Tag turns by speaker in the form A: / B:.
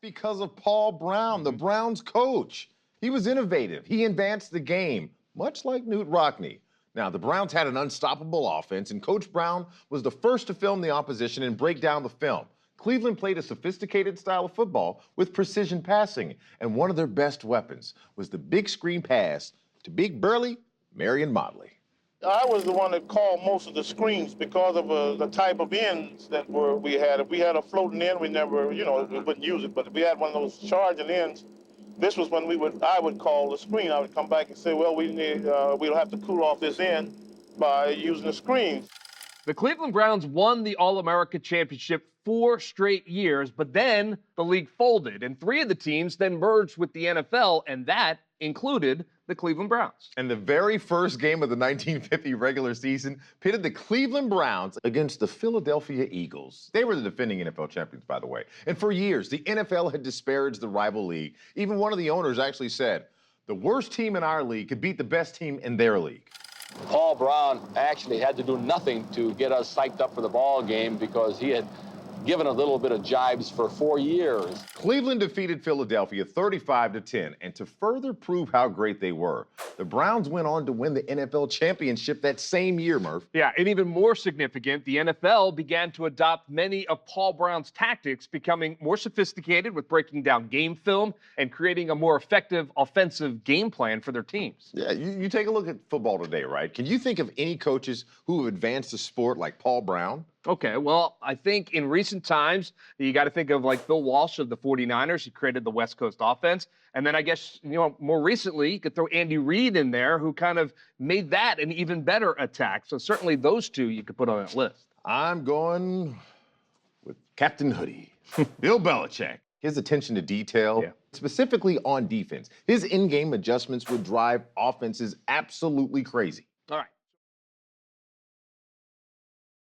A: because of Paul Brown, the Browns coach. He was innovative. He advanced the game, much like Newt Rockne. Now, the Browns had an unstoppable offense, and Coach Brown was the first to film the opposition and break down the film. Cleveland played a sophisticated style of football with precision passing, and one of their best weapons was the big screen pass to big burly Marion Motley.
B: I was the one that called most of the screens because of the type of ends that we had. If we had a floating end, we never, we wouldn't use it. But if we had one of those charging ends, this was when I would call the screen. I would come back and say, well, we'll have to cool off this end by using the screen.
C: The Cleveland Browns won the All-America Championship 4 straight years, but then the league folded, and 3 of the teams then merged with the NFL, and that included the Cleveland Browns.
A: And the very first game of the 1950 regular season pitted the Cleveland Browns against the Philadelphia Eagles. They were the defending NFL champions, by the way. And for years, the NFL had disparaged the rival league. Even one of the owners actually said, the worst team in our league could beat the best team in their league.
D: Paul Brown actually had to do nothing to get us psyched up for the ball game because he had given a little bit of jibes for 4 years.
A: Cleveland defeated Philadelphia 35-10, and to further prove how great they were, the Browns went on to win the NFL championship that same year, Murph.
C: Yeah, and even more significant, the NFL began to adopt many of Paul Brown's tactics, becoming more sophisticated with breaking down game film and creating a more effective offensive game plan for their teams.
A: Yeah, you take a look at football today, right? Can you think of any coaches who have advanced the sport like Paul Brown?
C: Okay, well, I think in recent times, you got to think of like Bill Walsh of the 49ers. He created the West Coast offense. And then I guess, more recently, you could throw Andy Reid in there, who kind of made that an even better attack. So certainly those two you could put on that list.
A: I'm going with Captain Hoodie, Bill Belichick. His attention to detail, specifically on defense. His in-game adjustments would drive offenses absolutely crazy.
C: All right.